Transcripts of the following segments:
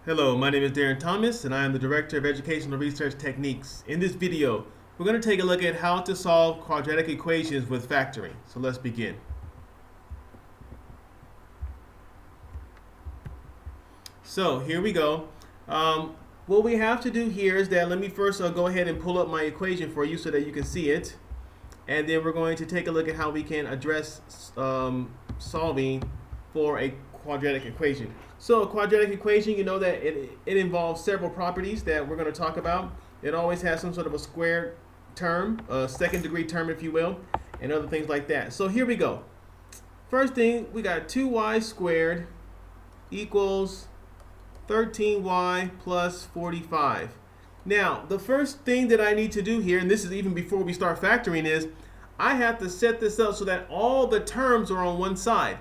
Hello, my name is Darren Thomas and I am the Director of Educational Research Techniques. In this video, we're going to take a look at how to solve quadratic equations with factoring. So let's begin. So here we go. What we have to do here is that let me first go ahead and pull up my equation for you so that you can see it. And then we're going to take a look at how we can address solving for a quadratic equation. So a quadratic equation, you know that it involves several properties that we're going to talk about. It always has some sort of a squared term, a second degree term if you will, and other things like that. So here we go. First thing, we got 2y squared equals 13y plus 45. Now, the first thing that I need to do here, and this is even before we start factoring, is I have to set this up so that all the terms are on one side.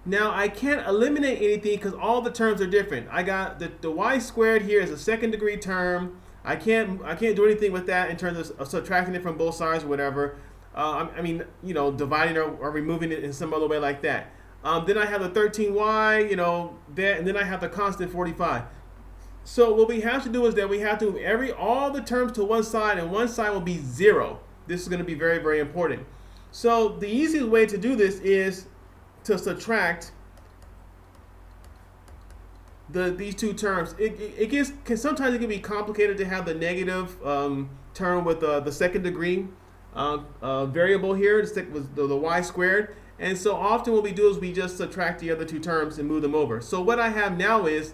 Now, I can't eliminate anything because all the terms are different. I got the y squared here is a second degree term. I can't do anything with that in terms of subtracting it from both sides or whatever. I mean, you know, dividing or removing it in some other way like that. Then I have the 13y, you know, that, and then I have the constant 45. So what we have to do is that we have to move all the terms to one side, and one side will be 0. This is going to be very, very important. So the easiest way to do this is to subtract these two terms. Sometimes it can be complicated to have the negative term with the second degree variable here, the y squared. And so often what we do is we just subtract the other two terms and move them over. So what I have now is,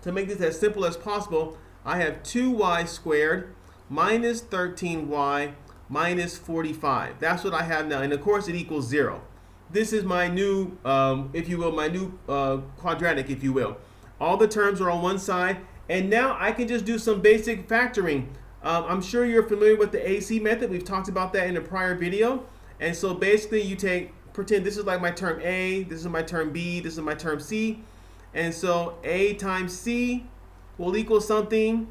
to make this as simple as possible, I have 2y squared minus 13y minus 45. That's what I have now. And of course it equals 0. This is my new, if you will, my new quadratic, if you will. All the terms are on one side. And now I can just do some basic factoring. I'm sure you're familiar with the AC method. We've talked about that in a prior video. And so basically you pretend this is like my term A, this is my term B, this is my term C. And so A times C will equal something,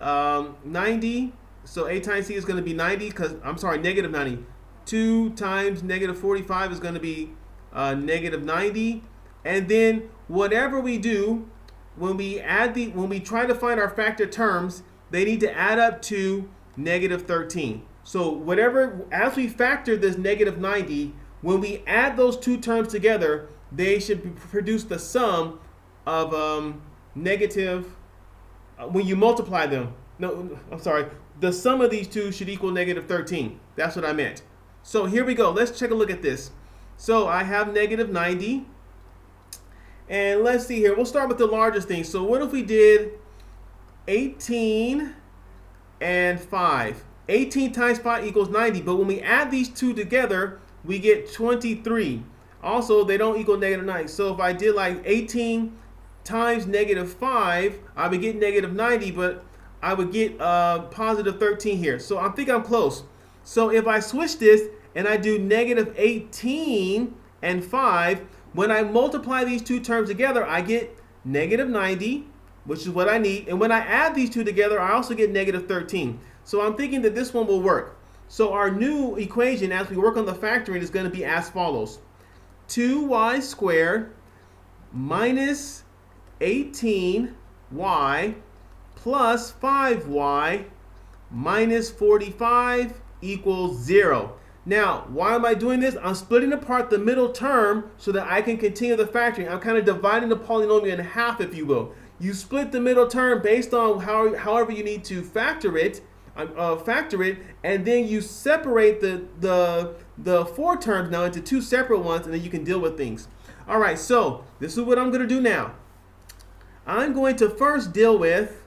90. So A times C is going to be 90 because, I'm sorry, negative 90. 2 times negative 45 is going to be negative 90. And then whatever we do, when we try to find our factor terms, they need to add up to negative 13. So as we factor this negative 90, when we add those two terms together, they should produce the sum of negative, when you multiply them. No, I'm sorry. The sum of these two should equal negative 13. That's what I meant. So here we go. Let's take a look at this. So I have negative 90. And let's see here. We'll start with the largest thing. So what if we did 18 and 5? 18 times 5 equals 90. But when we add these two together, we get 23. Also, they don't equal negative 90. So if I did like 18 times negative 5, I would get negative 90, but I would get positive 13 here. So I think I'm close. So if I switch this and I do negative 18 and 5, when I multiply these two terms together, I get negative 90, which is what I need. And when I add these two together, I also get negative 13. So I'm thinking that this one will work. So our new equation, as we work on the factoring, is going to be as follows. 2y squared minus 18y plus 5y minus 45 equals 0. Now, why am I doing this? I'm splitting apart the middle term so that I can continue the factoring. I'm kind of dividing the polynomial in half, if you will. You split the middle term based on however you need to factor it, and then you separate the four terms now into two separate ones, and then you can deal with things. All right, so this is what I'm going to do now. I'm going to first deal with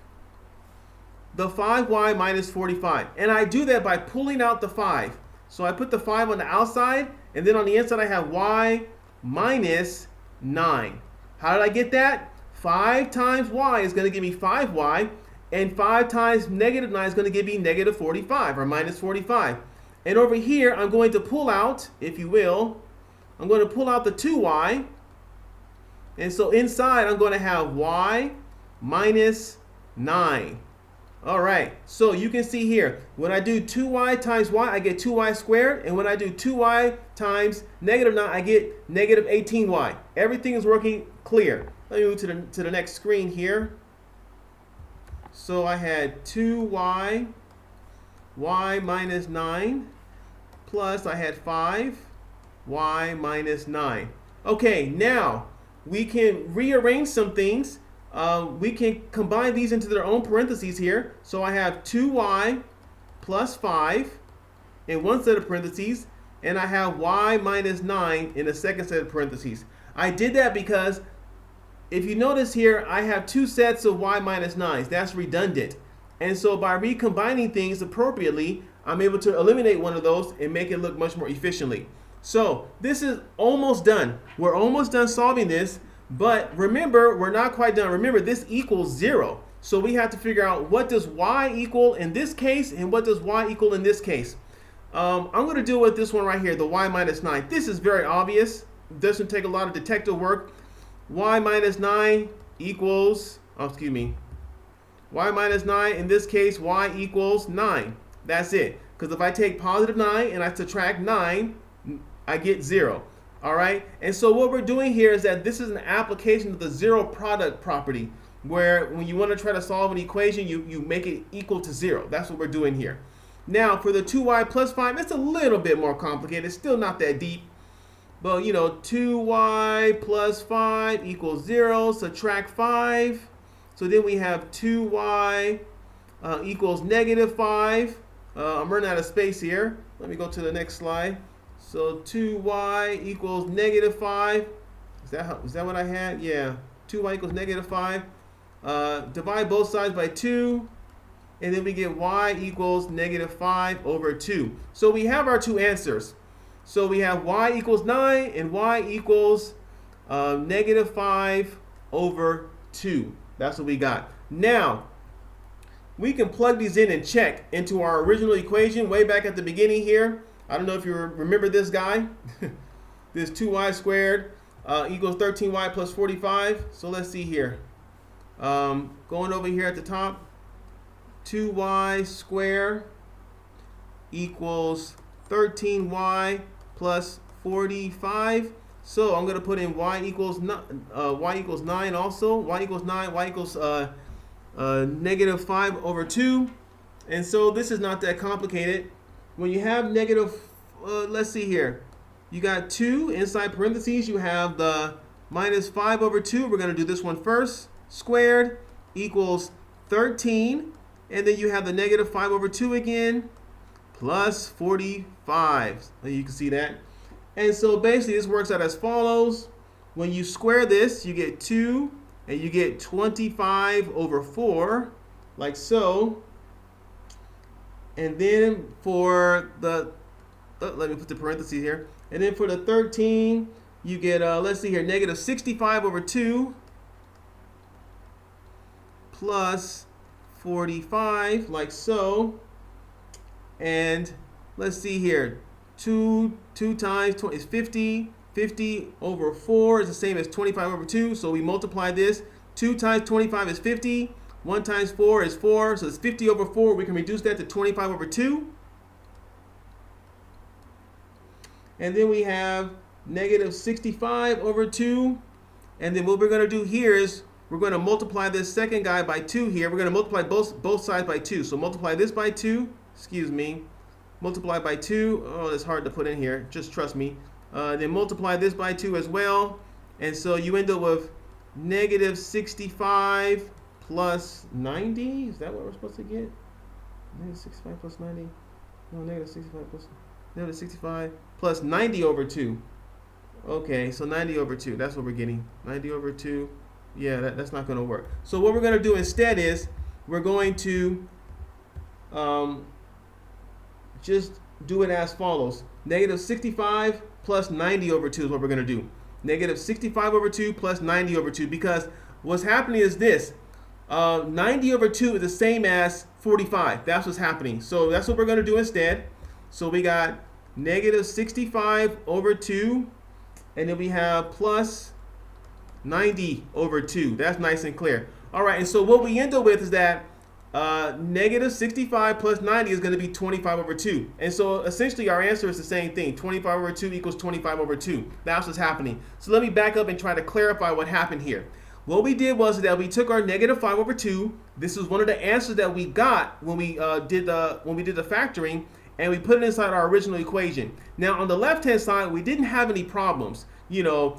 the 5y minus 45. And I do that by pulling out the 5. So I put the 5 on the outside, and then on the inside I have y minus 9. How did I get that? 5 times y is going to give me 5y, and 5 times negative 9 is going to give me negative 45, or minus 45. And over here, I'm going to pull out, if you will, I'm going to pull out the 2y. And so inside, I'm going to have y minus 9. All right, so you can see here, when I do 2y times y, I get 2y squared. And when I do 2y times negative 9, I get negative 18y. Everything is working clear. Let me move to the next screen here. So I had 2y, y minus 9, plus I had 5, y minus 9. Okay, now we can rearrange some things. We can combine these into their own parentheses here. So I have 2y plus 5 in one set of parentheses, and I have y minus 9 in the second set of parentheses. I did that because if you notice here, I have two sets of y minus 9s. That's redundant. And so by recombining things appropriately, I'm able to eliminate one of those and make it look much more efficiently. So this is almost done. We're almost done solving this, but remember, we're not quite done. Remember, this equals 0. So we have to figure out what does y equal in this case and what does y equal in this case. I'm going to deal with this one right here, the y minus 9. This is very obvious. It doesn't take a lot of detective work. Y minus 9 equals, y minus 9, in this case, y equals 9. That's it. Because if I take positive 9 and I subtract 9, I get 0. All right? And so what we're doing here is that this is an application of the zero product property, where when you want to try to solve an equation, you make it equal to 0. That's what we're doing here. Now, for the 2y plus 5, it's a little bit more complicated. It's still not that deep. But, 2y plus 5 equals 0. Subtract 5. So then we have 2y equals negative 5. I'm running out of space here. Let me go to the next slide. So 2y equals negative 5. Is that what I had? Yeah. 2y equals negative 5. Divide both sides by 2. And then we get y equals negative 5 over 2. So we have our two answers. So we have y equals 9 and y equals negative 5 over 2. That's what we got. Now, we can plug these in and check into our original equation way back at the beginning here. I don't know if you remember this guy. This 2y squared equals 13y plus 45. So let's see here. Going over here at the top, 2y squared equals 13y plus 45. So I'm going to put in y equals 9 also. Y equals 9. Y equals negative 5 over 2. And so this is not that complicated. When you have negative, let's see here. You got 2 inside parentheses. You have the minus 5 over 2. We're going to do this one first. Squared equals 13. And then you have the negative 5 over 2 again. Plus 45. You can see that. And so basically this works out as follows. When you square this, you get 2 and you get 25 over 4, like so. And then for the, let me put the parentheses here. And then for the 13, you get, let's see here, negative 65 over 2 plus 45, like so. And let's see here, 2 times 20 is 50. 50 over 4 is the same as 25 over 2. So we multiply this. 2 times 25 is 50. 1 times 4 is 4. So it's 50 over 4. We can reduce that to 25 over 2. And then we have negative 65 over 2. And then what we're going to do here is we're going to multiply this second guy by 2 here. We're going to multiply both sides by 2. So multiply this by 2. Multiply by 2. Oh, that's hard to put in here. Just trust me. Then multiply this by 2 as well. And so you end up with negative 65 plus 90. Is that what we're supposed to get? Negative 65 plus 90. No, negative 65 plus 90 over 2. Okay, so 90 over 2. That's what we're getting. 90 over 2. Yeah, that's not going to work. So what we're going to do instead is we're going to just do it as follows. Negative 65 plus 90 over 2 is what we're going to do. Negative 65 over 2 plus 90 over 2. Because what's happening is this. 90 over 2 is the same as 45. That's what's happening. So that's what we're going to do instead. So we got negative 65 over 2. And then we have plus 90 over 2. That's nice and clear. All right, and so what we end up with is that negative 65 plus 90 is going to be 25 over 2. And so essentially our answer is the same thing. 25 over 2 equals 25 over 2. That's what's happening. So let me back up and try to clarify what happened here. what we did was that we took our negative 5 over 2. This is one of the answers that we got when we did the factoring, and we put it inside our original equation. Now on the left-hand side, we didn't have any problems. You know,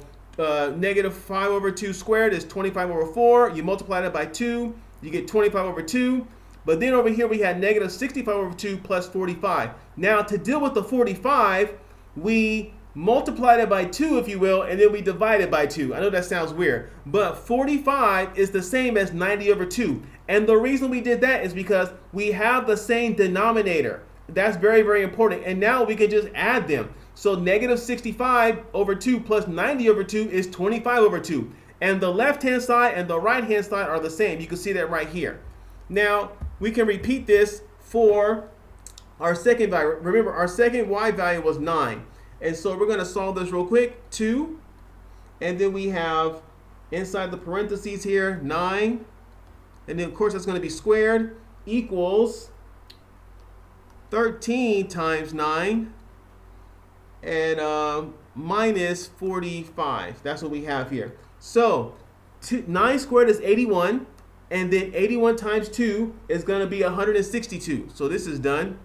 negative 5 over 2 squared is 25 over 4. You multiply that by 2, you get 25 over 2. But then over here we had negative 65 over 2 plus 45. Now to deal with the 45, we multiplied it by 2, if you will, and then we divide it by 2. I know that sounds weird, but 45 is the same as 90 over 2. And the reason we did that is because we have the same denominator. That's very, very important. And now we can just add them. So negative 65 over 2 plus 90 over 2 is 25 over 2. And the left-hand side and the right-hand side are the same. You can see that right here. Now, we can repeat this for our second value. Remember, our second y value was 9. And so we're going to solve this real quick. 2. And then we have inside the parentheses here, 9. And then, of course, that's going to be squared equals 13 times 9 and minus 45. That's what we have here. So 9 squared is 81. And then 81 times 2 is going to be 162. So this is done.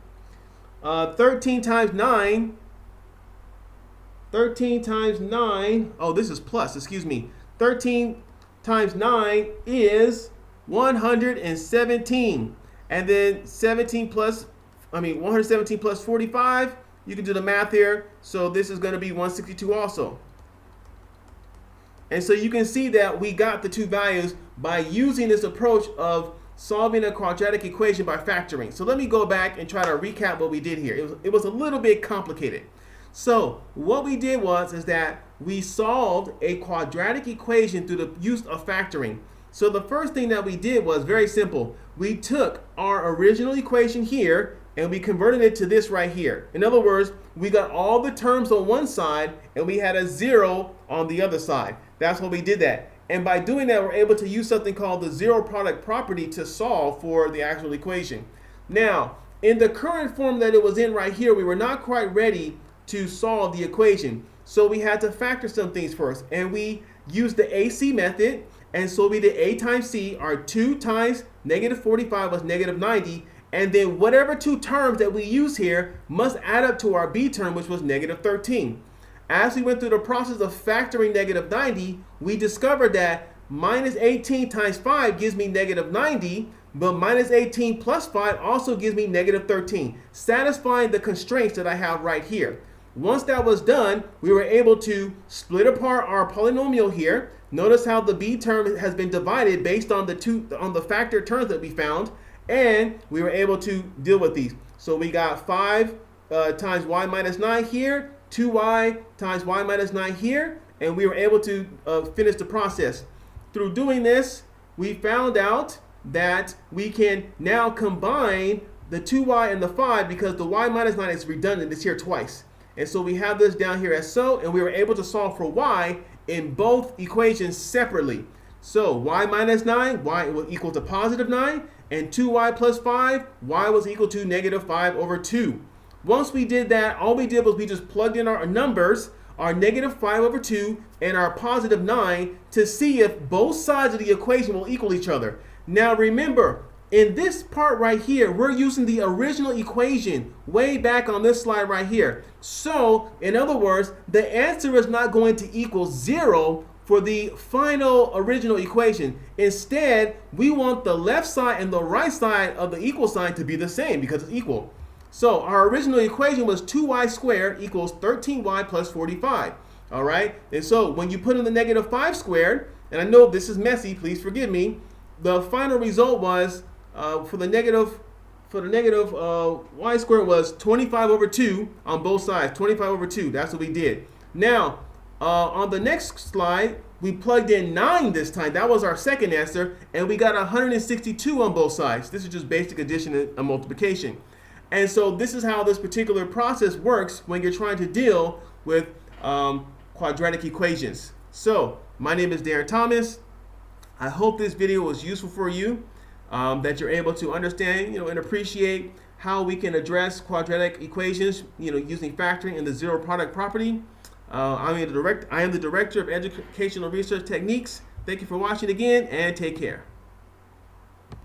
13 times 9. 13 times 9. Oh, this is plus. Excuse me. 13 times 9 is 117. And then 117 plus 45. You can do the math here. So this is going to be 162 also. And so you can see that we got the two values by using this approach of solving a quadratic equation by factoring. So let me go back and try to recap what we did here. It was a little bit complicated. So what we did is that we solved a quadratic equation through the use of factoring. So the first thing that we did was very simple. We took our original equation here and we converted it to this right here. In other words, we got all the terms on one side and we had a 0 on the other side. That's what we did that. And by doing that, we're able to use something called the zero product property to solve for the actual equation. Now, in the current form that it was in right here, we were not quite ready to solve the equation. So we had to factor some things first. And we used the AC method. And so we did A times C, our 2 times negative 45 was negative 90. And then whatever two terms that we use here must add up to our B term, which was negative 13. As we went through the process of factoring negative 90, we discovered that minus 18 times 5 gives me negative 90, but minus 18 plus 5 also gives me negative 13, satisfying the constraints that I have right here. Once that was done, we were able to split apart our polynomial here. Notice how the B term has been divided based on the factor terms that we found, and we were able to deal with these. So we got 5 times y minus 9 here, 2y times y minus 9 here, and we were able to finish the process. Through doing this, we found out that we can now combine the 2y and the 5 because the y minus 9 is redundant. It's here twice. And so we have this down here as so, and we were able to solve for y in both equations separately. So y minus 9, y was equal to positive 9, and 2y plus 5, y was equal to negative 5 over 2. Once we did that, all we did was we just plugged in our numbers, our negative 5 over 2 and our positive 9 to see if both sides of the equation will equal each other. Now remember, in this part right here, we're using the original equation way back on this slide right here. So, in other words, the answer is not going to equal 0 for the final original equation. Instead, we want the left side and the right side of the equal sign to be the same because it's equal. So our original equation was 2y squared equals 13y plus 45. All right. And so when you put in the negative 5 squared, and I know this is messy, please forgive me, the final result was for the negative y squared was 25 over 2 on both sides. 25 over 2. That's what we did. Now, on the next slide, we plugged in 9 this time. That was our second answer, and we got 162 on both sides. This is just basic addition and multiplication. And so this is how this particular process works when you're trying to deal with quadratic equations. So my name is Darren Thomas. I hope this video was useful for you, that you're able to understand, and appreciate how we can address quadratic equations, using factoring and the zero product property. I am the Director of Educational Research Techniques Thank you for watching again, and take care.